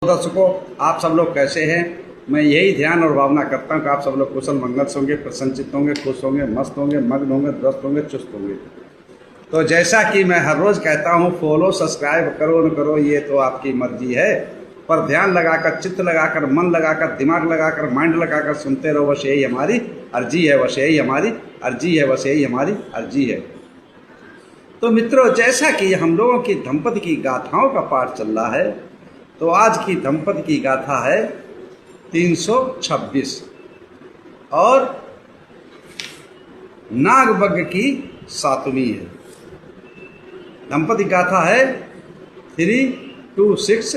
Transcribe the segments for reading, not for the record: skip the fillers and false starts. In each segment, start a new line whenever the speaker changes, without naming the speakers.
दर्शकों, आप सब लोग कैसे हैं। मैं यही ध्यान और भावना करता हूं कि आप सब लोग कुशल मंगल से होंगे, प्रसन्नचित्त होंगे, खुश होंगे, मस्त होंगे, मग्न होंगे, दुरुस्त होंगे, चुस्त होंगे। तो जैसा कि मैं हर रोज़ कहता हूं, फॉलो सब्सक्राइब करो न करो ये तो आपकी मर्जी है, पर ध्यान लगाकर, चित्त लगाकर, मन लगाकर, दिमाग लगाकर, माइंड लगाकर सुनते रहो। बस यही हमारी अर्जी है, बस यही हमारी अर्जी है, बस यही हमारी अर्जी है। तो मित्रों, जैसा कि हम लोगों की दंपति की गाथाओं का पाठ चल रहा है, तो आज की दंपति की गाथा है 326 और नागबग्ग की 7वीं है। दंपति गाथा है 326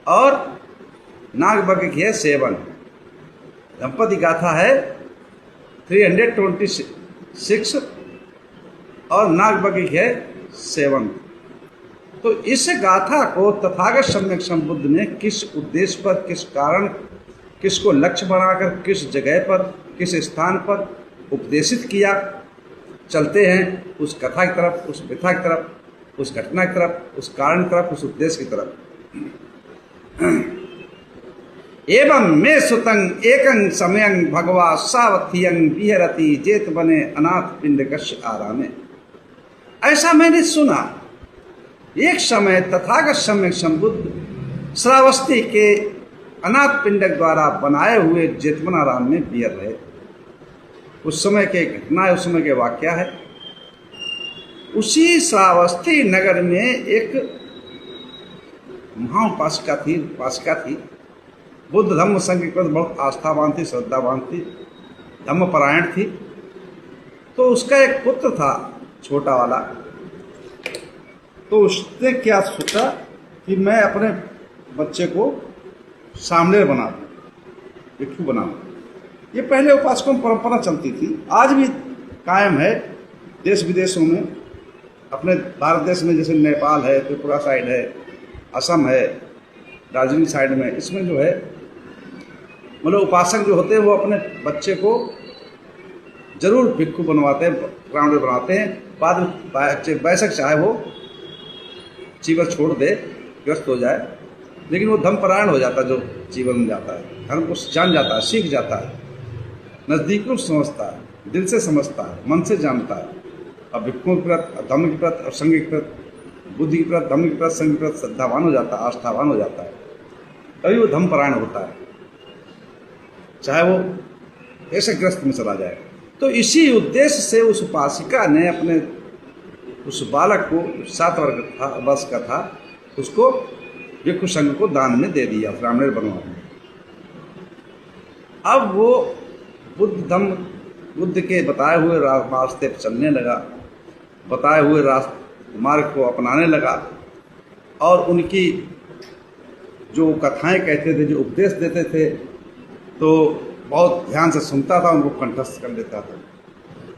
और नागबग्ग की है 7। दंपति गाथा है 326 और नागबग्ग की है 7। तो इस गाथा को तथागत सम्यक संबुद्ध ने किस उद्देश्य पर, किस कारण, किसको लक्ष्य बनाकर, किस जगह पर, किस स्थान पर उपदेशित किया, चलते हैं उस कथा की तरफ, उस व्यथा की तरफ, उस घटना की तरफ, उस कारण की तरफ, उस उद्देश्य की तरफ। एवं मे सुतंग एकं समयं भगवा सावथियं विहरति जेत बने अनाथ पिंडकस्य आरामे। ऐसा मैंने सुना, एक समय तथागत सम्यक संबुद्ध श्रावस्ती के अनाथ पिंडक द्वारा बनाए हुए जेतवनाराम में विहर रहे। उस समय के घटना है, उस समय के वाक्य है। उसी श्रावस्ती नगर में एक महाउपासिका थी। बुद्ध धम्म संघ के प्रति बहुत आस्थावान थी, श्रद्धावान थी, धम्मपरायण थी। तो उसका एक पुत्र था, छोटा वाला। तो उसने क्या सोचा कि मैं अपने बच्चे को सामने बना दूं, भिक्षु बना दूं। ये पहले उपासकों में परंपरा चलती थी, आज भी कायम है देश विदेशों में। अपने भारत देश में जैसे नेपाल है, त्रिपुरा साइड है, असम है, दार्जिलिंग साइड में, इसमें जो है मतलब उपासक जो होते हैं वो अपने बच्चे को जरूर भिक्षु बनवाते हैं, ब्राह्मण बनाते हैं। बाद में वैसक चाहे वो जीवन छोड़ दे, ग्रस्त हो जाए, लेकिन वो धर्मपरायण हो जाता है। जो जीवन में जाता है, धर्म को जान जाता है, सीख जाता है, नज़दीक में समझता है, दिल से समझता है, मन से जानता है। और भिक्षुओं के प्रति, धर्म के प्रति और संघ के प्रति, बुद्धि के प्रति, धर्म के प्रति, संघ के प्रति श्रद्धावान हो जाता है, आस्थावान हो जाता है, तभी वो धर्मपरायण होता है, चाहे वो ऐसे ग्रस्त में चला जाए। तो इसी उद्देश्य से उस उपासिका ने अपने उस बालक को, 7 वर्ष का था, उसको भिक्षु संघ को दान में दे दिया, ब्राह्मण बनवा दिया। अब वो बुद्ध के बताए हुए रास्ते पर चलने लगा, बताए हुए मार्ग को अपनाने लगा, और उनकी जो कथाएं कहते थे, जो उपदेश देते थे, तो बहुत ध्यान से सुनता था, उनको कंठस्थ कर लेता था।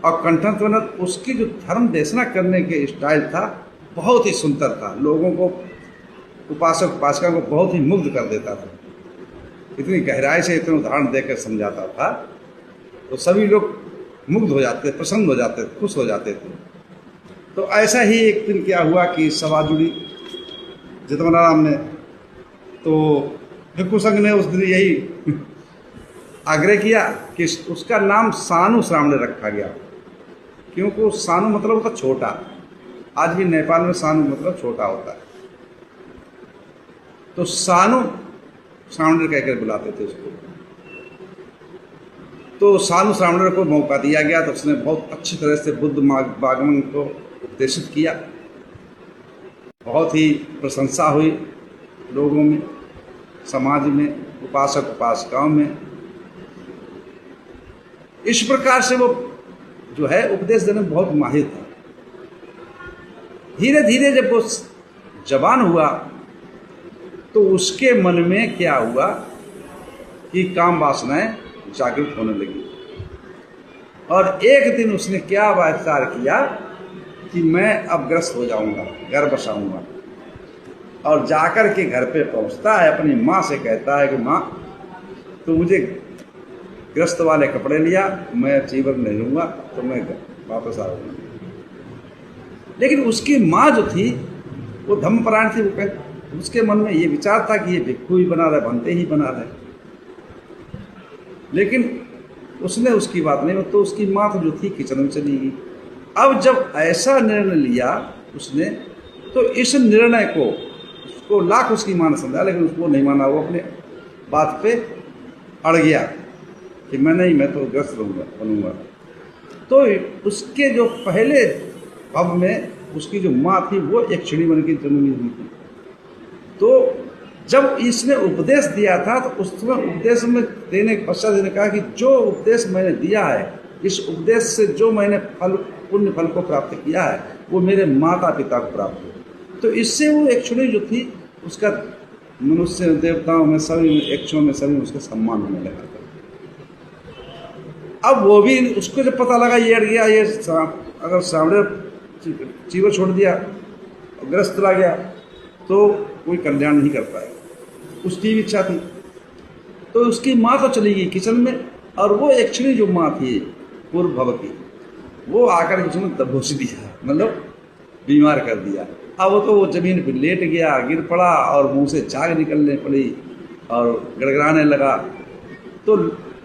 और कंठस्थ होना, उसकी जो धर्म देशना करने के स्टाइल था बहुत ही सुंदर था, लोगों को, उपासक उपासिका को बहुत ही मुग्ध कर देता था। इतनी गहराई से इतने उदाहरण देकर समझाता था, तो सभी लोग मुग्ध हो जाते, प्रसन्न हो जाते, खुश हो जाते थे। तो ऐसा ही एक दिन क्या हुआ कि सभा जुड़ी जेतवनाराम में। तो भिक्षु संघ ने उस दिन यही आग्रह किया कि उसका नाम सानु श्रावण रखा गया, क्योंकि सानु मतलब होता छोटा। आज भी नेपाल में सानु मतलब छोटा होता है, तो सानु श्रावण कहकर बुलाते थे उसको। तो सानु श्रावण को मौका दिया गया, तो उसने बहुत अच्छी तरह से बुद्ध आगमन को उपदेशित किया। बहुत ही प्रशंसा हुई लोगों में, समाज में, उपासक उपासिकाओं में। इस प्रकार से वो जो है उपदेश देने में बहुत माहिर था। धीरे धीरे जब वो जवान हुआ, तो उसके मन में क्या हुआ कि काम वासनाएं जागृत होने लगी। और एक दिन उसने क्या विचार किया कि मैं अब ग्रस्त हो जाऊंगा, घर बसाऊंगा। और जाकर के घर पे पहुंचता है, अपनी माँ से कहता है कि माँ, तो मुझे ग्रस्त वाले कपड़े लिया, मैं जीवन नहीं लूँगा, तो मैं वापस आऊँगा। लेकिन उसकी माँ जो थी वो धर्मपरायण थी, उसके मन में ये विचार था कि ये भिक्खु ही बना रहे, बनते ही बना रहे, लेकिन उसने उसकी बात नहीं, तो उसकी माँ तो जो थी किचन में चली गई। अब जब ऐसा निर्णय लिया उसने, तो इस निर्णय को उसको लाख उसकी माँ ने समझा, लेकिन उसको नहीं माना। वो अपने बात पे अड़ गया कि मैं नहीं, मैं तो ग्रस्त बनूंगा। तो उसके जो पहले भव में उसकी जो माँ थी वो एक क्षणी बन के जन्मी हुई थी। तो जब इसने उपदेश दिया था तो उस समय उपदेश में देने के पश्चात इसने कहा कि जो उपदेश मैंने दिया है, इस उपदेश से जो मैंने पुण्य फल को प्राप्त किया है वो मेरे माता पिता को प्राप्त हुआ। तो इससे वो एक क्षणी जो थी उसका मनुष्य देवताओं में सभी में, यक्षों में सभी में उसका सम्मान होने लगा था। अब वो भी, उसको जब पता लगा ये अड़ गया, ये अगर सामने चीवर छोड़ दिया और ग्रस्त ला गया तो कोई कल्याण नहीं कर पाएगा। उसकी भी इच्छा थी, तो उसकी माँ तो चली गई किचन में, और वो एक्चुअली जो माँ थी पूर्व भव की, वो आकर उसने दबोच दिया, मतलब बीमार कर दिया। अब वो जमीन पर लेट गया, गिर पड़ा और मुंह से झाग निकलने पड़ी और गड़गड़ाने लगा। तो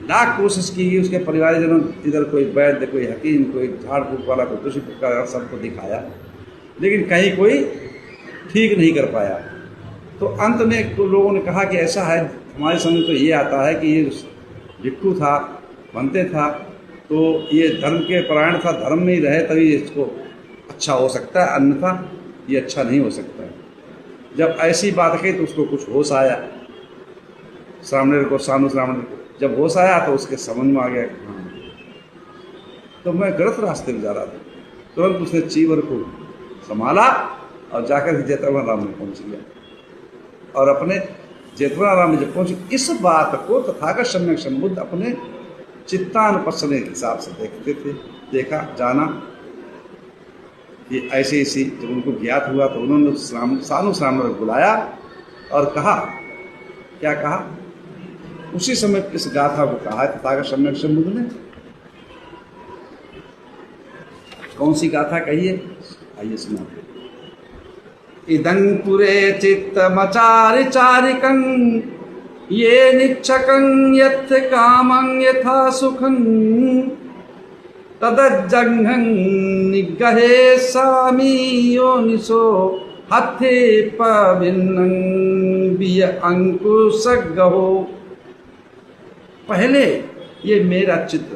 लाख कोशिश की गई, उसके परिवारजनों, इधर कोई वैद्य, कोई हकीम, कोई झाड़ फूक वाला, कोई दूसरी प्रकार सबको दिखाया, लेकिन कहीं कोई ठीक नहीं कर पाया। तो अंत में तो लोगों ने कहा कि ऐसा है, हमारे समझ तो ये आता है कि ये भिक्खु था, बनते था, तो ये धर्म के परायण था, धर्म में ही रहे तभी इसको अच्छा हो सकता है, अन्यथा ये अच्छा नहीं हो सकता है। जब ऐसी बात कही तो उसको कुछ होश आया, सामने को, सामने को जब होश आया तो उसके समझ में आ गया कि हाँ, तो मैं गलत रास्ते में जा रहा था। तुरंत उसने चीवर को संभाला और जाकर जेतवनाराम में पहुंच गया। और अपने जेतवनाराम में जब पहुंची, इस बात को तथागत सम्यक संबुद्ध अपने चित्तानुपස්සने के हिसाब से देखते थे, देखा, जाना कि ऐसे ऐसी। जब उनको ज्ञात हुआ तो उन्होंने सानु श्रामण को बुलाया और कहा, क्या कहा, उसी समय इस गाथा को कहा तथागत सम्यक संबुद्ध ने। कौन सी गाथा कहिए, आइए सुना। इदं पुरे चित्तमचारि चारिकं ये निच्छकं यत् कामं यथा सुखं तदज्जघं निगहे सामी योनिसो हथे पविन्नं बिय अंकुशगहो। पहले ये मेरा चित्त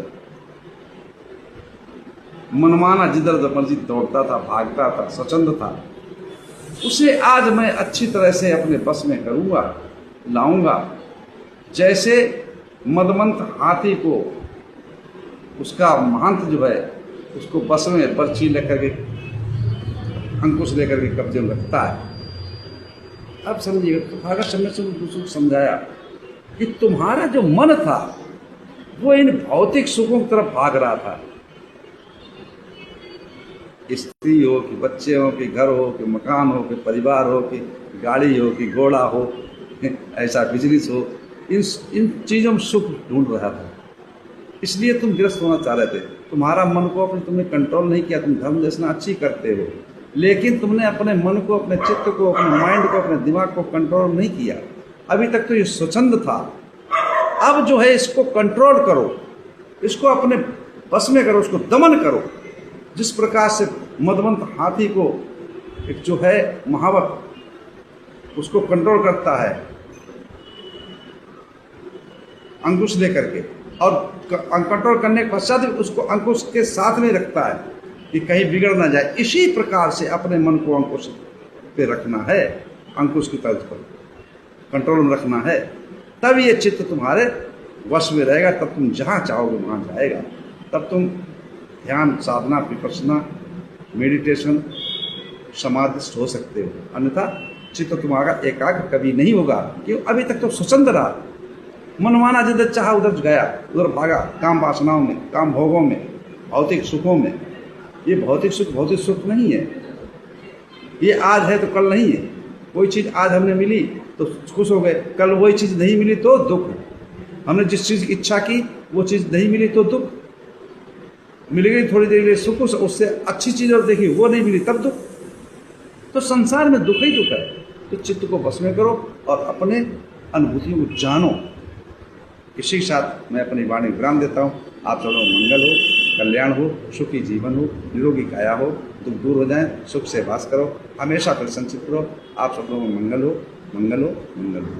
मनमाना जिधर मर्जी दौड़ता था, भागता था, स्वच्छंद था, उसे आज मैं अच्छी तरह से अपने बस में करूँगा, लाऊंगा। जैसे मदमंत हाथी को उसका महंत जो है उसको बस में बर्ची लेकर के, अंकुश लेकर के कब्जे में रखता है। अब समझिएगा, तो तथागत सम्यक संबुद्ध को समझाया कि तुम्हारा जो मन था वो इन भौतिक सुखों की तरफ भाग रहा था। स्त्री हो कि बच्चे हो कि घर हो कि मकान हो कि परिवार हो कि गाड़ी हो कि घोड़ा हो, ऐसा बिजनेस हो, इन चीज़ों में सुख ढूंढ रहा था। इसलिए तुम गिरफ्त होना चाह रहे थे। तुम्हारा मन को तुमने कंट्रोल नहीं किया। तुम धर्म दर्शन अच्छी करते हो, लेकिन तुमने अपने मन को, अपने चित्त को, अपने माइंड को, अपने दिमाग को कंट्रोल नहीं किया। अभी तक तो ये स्वच्छंद था, अब जो है इसको कंट्रोल करो, इसको अपने बस में करो, उसको दमन करो। जिस प्रकार से मदमंत हाथी को एक जो है महावत उसको कंट्रोल करता है अंकुश लेकर के, और कंट्रोल करने के पश्चात उसको अंकुश के साथ में रखता है कि कहीं बिगड़ ना जाए। इसी प्रकार से अपने मन को अंकुश पे रखना है, अंकुश की तर्ज पर कंट्रोल में रखना है, तब ये चित्त तुम्हारे वश में रहेगा। तब तुम जहाँ चाहोगे वहाँ जाएगा। तब तुम ध्यान, साधना, विपश्यना, मेडिटेशन, समाधिस्थ हो सकते हो। अन्यथा चित्त तुम्हारा एकाग्र कभी नहीं होगा। क्यों? अभी तक तो स्वच्छंद रहा, मनमाना जिधर चाहा उधर गया, उधर भागा, काम वासनाओं में, काम भोगों में, भौतिक सुखों में। ये भौतिक सुख नहीं है। ये आज है तो कल नहीं है। कोई चीज़ आज हमने मिली तो खुश हो गए, कल वही चीज़ नहीं मिली तो दुख। हमने जिस चीज़ की इच्छा की वो चीज़ नहीं मिली तो दुख। मिल गई थोड़ी देर के लिए सुख, उससे अच्छी चीज़ और देखी वो नहीं मिली तब दुख। तो संसार में दुख ही दुख है। तो चित्त को बस में करो और अपने अनुभूतियों को जानो। इसी के साथ मैं अपनी वाणी विराम देता हूँ। आप सब लोग मंगल हो, कल्याण हो, सुखी जीवन हो, निरोगी काया हो, दुख दूर हो जाए, सुख से वास करो, हमेशा प्रसन्नचित्त रहो। आप सब लोगों को मंगल हो, मंगल हो, मंगल हो।